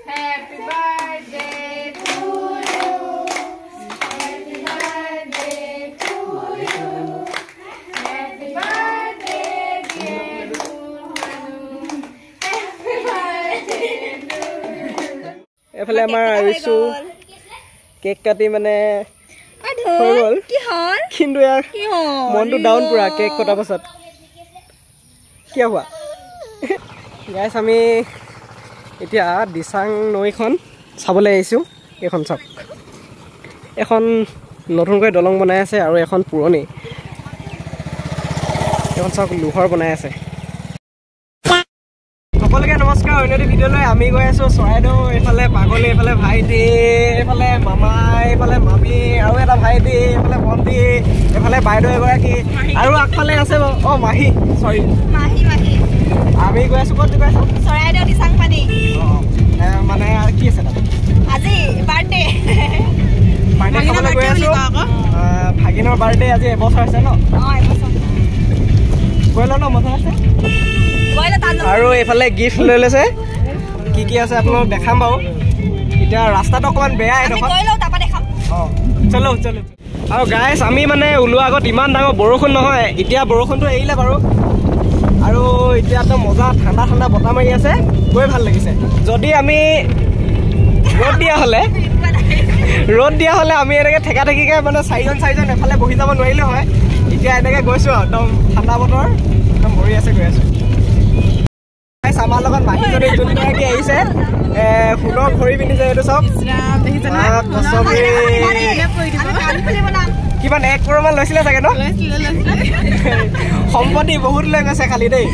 Happy birthday to you. Happy birthday to you. Happy birthday dear Manu. Happy birthday to you. এফালে আমাৰ আইছো cake কাটি মানে হৈ গ'ল কি হল কিন্তু ইয়াৰ মনটো ডাউন পুৰা কেক কটা পাছত কি হোৱা গাইছ আমি এতিয়া দিচাং নৈখন চাবলৈ আহিছোঁ এইখন চাওক এখন নতুনকৈ দলং বনাই আছে আৰু এখন পুৰণি এখন চাওক লোহাৰ বনাই আছে সকলোকে নমস্কাৰ অন্যটি ভিডিঅ'লৈ আমি গৈ আছোঁ চৰাইদেউ এইফালে পাগলী এইফালে ভাইটি এইফালে মামা এইফালে মামী আৰু এটা ভাইটি এইফালে ভণ্টি এইফালে বাইদেউ এগৰাকী আৰু আগফালে আছে অঁ মাহী চৰি মাহী মাহী আমি গৈ আছোঁ ক'ত গৈ আছোঁ চৰাইদেউ দিচাং পানী মানে কি আছে তাত আজি বাৰ্থডে বাৰ্থডে খাবলৈ গৈ আছোঁ ভাগিনৰ বাৰ্থডে আজি এবছৰ আছে ন গৈ লওঁ ন মজা আছে আৰু এইফালে গিফ্ট লৈ লৈছে কি কি আছে আপোনালোক দেখাম বাৰু এতিয়া ৰাস্তাটো অকণমান বেয়া এইডোখৰ অঁ চলো চলো আৰু গাইছ আমি মানে ওলোৱা আগত ইমান ডাঙৰ বৰষুণ নহয় এতিয়া বৰষুণটো এৰিলে বাৰু আৰু এতিয়াতো মজা ঠাণ্ডা ঠাণ্ডা বতাহ মাৰি আছে গৈ ভাল লাগিছে যদি আমি ৰ'দ দিয়া হ'লে আমি এনেকৈ ঠেকা ঠেকিকৈ মানে চাৰিজন এফালে বহি যাব নোৱাৰিলে হয় এতিয়া এনেকৈ গৈছোঁ আৰু একদম ঠাণ্ডা বতৰ একদম ভৰি আছে গৈ আছোঁ আমাৰ লগত মাহীজনী যোনগৰাকী আহিছে সোণৰ ঘড়ী পিন্ধিছে এইটো চব কিমান 1 crore মান লৈছিলে চাগে ন সম্পত্তি বহুত লৈ গৈছে খালি দেই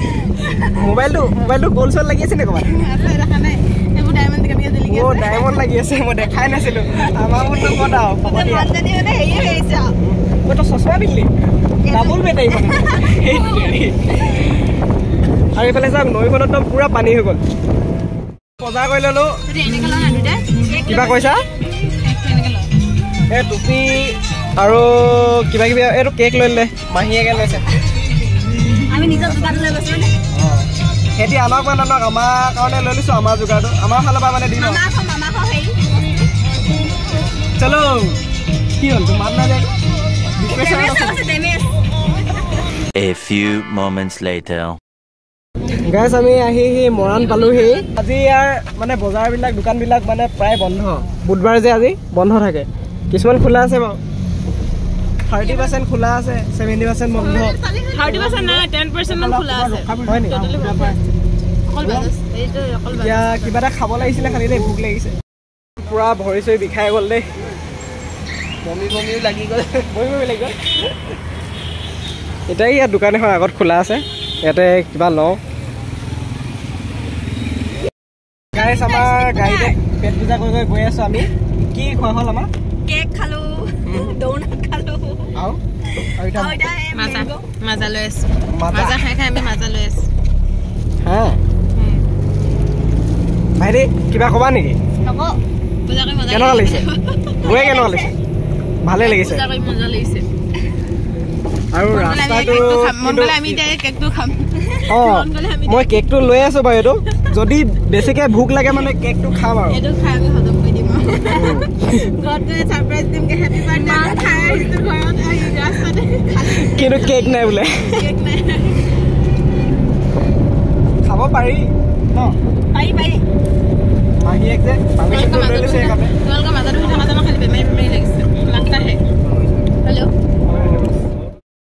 মোবাইলটো গ'ল চল লাগি আছে নে ক'ৰবাত ডায়মণ্ড লাগি আছে মই দেখাই নাছিলোঁ আমাৰ মনটো ক'ত আৰু মই তো চশমা পিন্ধিলি ডাবুল বেটাৰী আৰু এইফালে চাওক নৈখনত একদম পুৰা পানী হৈ গ'ল বজাৰ কৰি ল'লোঁ কিবা কৈছা এই টুপি আৰু কিবা কিবি এইটো কেক লৈ ল'লে মাহীয়েকে লৈছে সিহঁতি আমাক মানে নানক আমাৰ কাৰণে লৈ লৈছোঁ আমাৰ যোগাৰটো আমাৰ ফালৰ পৰা মানে দিম চলো কি হ'ল তোৰ মাত নাযায় A few moments later গাইছ আমি আহি মৰাণ পালোহি আজি ইয়াৰ মানে বজাৰবিলাক দোকানবিলাক মানে প্ৰায় বন্ধ বুধবাৰ যে আজি বন্ধ থাকে কিছুমান খোলা আছে বাৰু 30% খোলা আছে 70% বন্ধ 30% না 10% মান খোলা আছে হয় নি এতিয়া কিবা এটা খাব লাগিছিলে খালি দেই ভোক লাগিছে পুৰা ভৰি চৰি বিষাই গ'ল দেই বমিও লাগি গ'ল লাগি গ'ল এতিয়া ইয়াত দোকান এখন আগত খোলা আছে ইয়াতে কিবা লওঁ গাইছ আমাৰ গাড়ীতে পেট পূজা কৰি গৈ আছোঁ আমি কি খোৱা হ'ল আমাৰ কেক খালোঁ ডোনাট খালোঁ আৰু মাজা লৈ আছোঁ মাজা খাই আমি মাজা লৈ আছোঁ হা ভাইটি কিবা ক'বা নেকি কেনেকুৱা লাগিছে গৈ কেনেকুৱা লাগিছে ভালে লাগিছে আৰু ৰাস্তাটো অঁ মই কেকটো লৈ আছোঁ বাৰু এইটো যদি বেছিকৈ ভোক লাগে মানে কেকটো খাম আৰু কিন্তু কেক নাই বোলে খাব পাৰি ন মাহীয়েক যে পাৰ্মিশ্যনটো লৈ লৈছে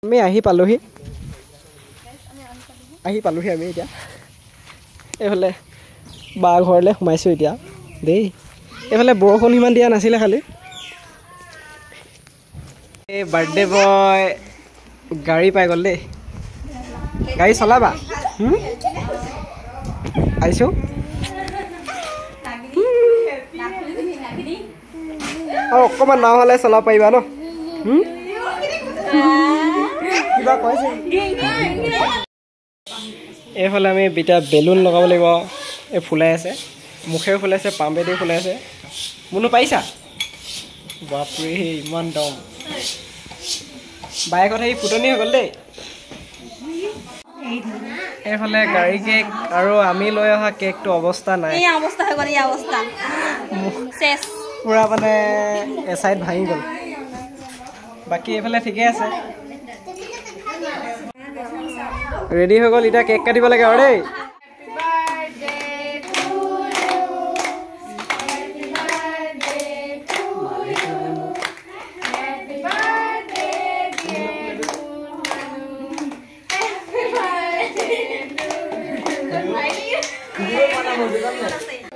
আমি আহি পালোহি আমি এতিয়া এইফালে বা ঘৰলৈ সোমাইছোঁ এতিয়া দেই এইফালে বৰষুণ সিমান দিয়া নাছিলে খালি এই বাৰ্থডে বয় গাড়ী পাই গ'ল দেই গাড়ী চলাবা আহিছোঁ আৰু অকণমান নাও হ'লে চলাব পাৰিবা ন কিবা কৈছে এইফালে আমি এতিয়া বেলুন লগাব লাগিব এই ফুলাই আছে মুখেও ফুলাইছে পাম্পেদিও ফুলাই আছে মুনু পাৰিছা বাপৰে ইমান দম বাইকত সেই ফুটনি হৈ গ'ল দেই এইফালে গাড়ী কেক আৰু আমি লৈ অহা কেকটো অৱস্থা নাই এই অৱস্থা হৈ গ'ল এই অৱস্থা শেষ পুৰা মানে এছাইড ভাঙি গ'ল বাকী এইফালে ঠিকে আছে ৰেডি হৈ গ'ল এতিয়া কেক কাটিব লাগে আৰু দেই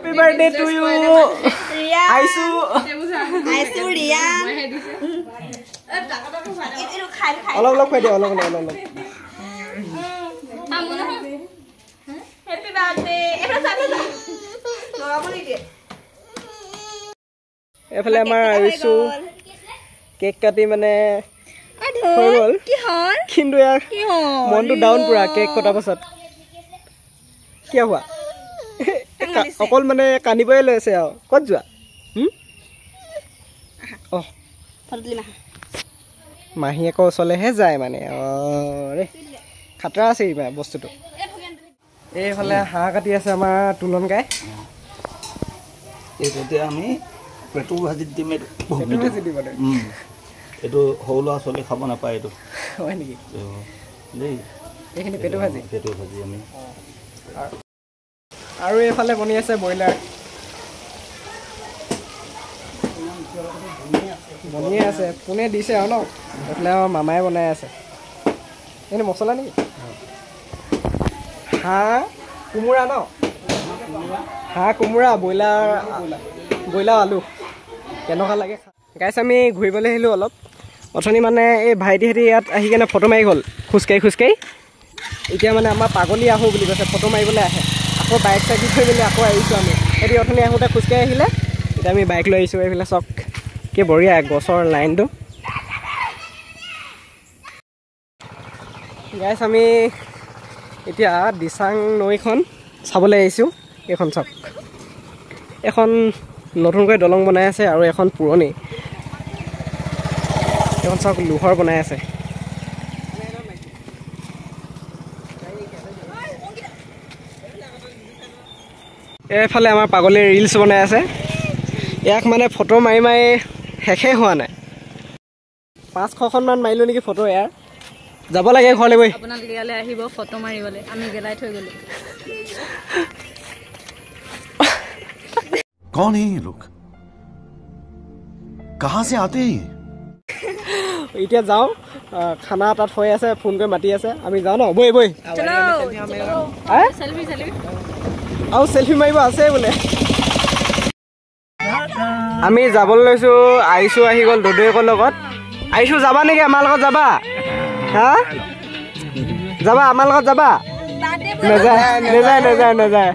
Happy birthday to you, Ria. Aisu, Ria. Olok kue dia, olok. Happy birthday. Efale amar Aisu cake kati mane হৈ গ'ল কি হল কিন্তু ইয়াৰ মনটো ডাউন পুৰা কেক কটা পাছত কি হোৱা অকল মানে কানিবই লৈছে আৰু ক'ত যোৱা মাহীয়েকৰ ওচৰলৈহে যায় মানে ৰে খাতৰা আছে এই বস্তুটো এইফালে হাঁহ কাটি আছে আমাৰ তুলন গাই এইটোতে আমি পেটু ভাজি দিম এইটো সৰু ল'ৰা ছোৱালী খাব নাপায় এইটো হয় নেকি দেই এইখিনি পেটু ভাজি আমি আৰু এইফালে বনি আছে ব্ৰইলাৰ বনিয়ে আছে কোনে দিছে আৰু ন এইফালে আমাৰ মামাই বনাই আছে এইখিনি মছলা নেকি হাঁহ কোমোৰা ন হাঁহ কোমোৰা ব্ৰইলাৰ আলু কেনেকুৱা লাগে গাইছ আমি ঘূৰিবলৈ আহিলোঁ অলপ অথনি মানে এই ভাইটিহঁতে ইয়াত আহি কেনে ফটো মাৰি গ'ল খোজকাঢ়ি এতিয়া মানে আমাৰ পাগলী আহোঁ বুলি কৈছে ফটো মাৰিবলৈ আহে আকৌ বাইক চাইকেল থৈ মেলি আকৌ আহিছোঁ আমি এটি অথনি আহোঁতে খোজকাঢ়ি আহিলে এতিয়া আমি বাইক লৈ আহিছোঁ এইফালে চক কি বঢ়িয়া গছৰ লাইনটো গাইছ আমি এতিয়া দিচাং নৈখন চাবলৈ আহিছোঁ এইখন চক এখন নতুনকৈ দলং বনাই আছে আৰু এখন পুৰণি এখন চক লোহৰ বনাই আছে এইফালে আমাৰ পাগলীৰ ৰিলছ বনাই আছে ইয়াক মানে ফটো মাৰি শেষেই হোৱা নাই 500খনমান মাৰিলোঁ নেকি ফটো ইয়াৰ যাব লাগে ঘৰলৈ গৈ আপোনালোকে ইয়ালৈ আহিব ফটো মাৰিবলৈ আমি গেলাই থৈ গ'লোঁ कौन है ये लोग कहां से आते हैं এতিয়া যাওঁ খানা তাত হৈ আছে ফোন কৰি মাতি আছে আমি যাওঁ ন বৈ আৰু চেলফি মাৰিব আছে বোলে আমি যাবলৈ লৈছোঁ আইছু আহি গ'ল দদৈকৰ লগত আইছু যাবা নেকি আমাৰ লগত যাবা হা যাবা আমাৰ লগত যাবা নাযায়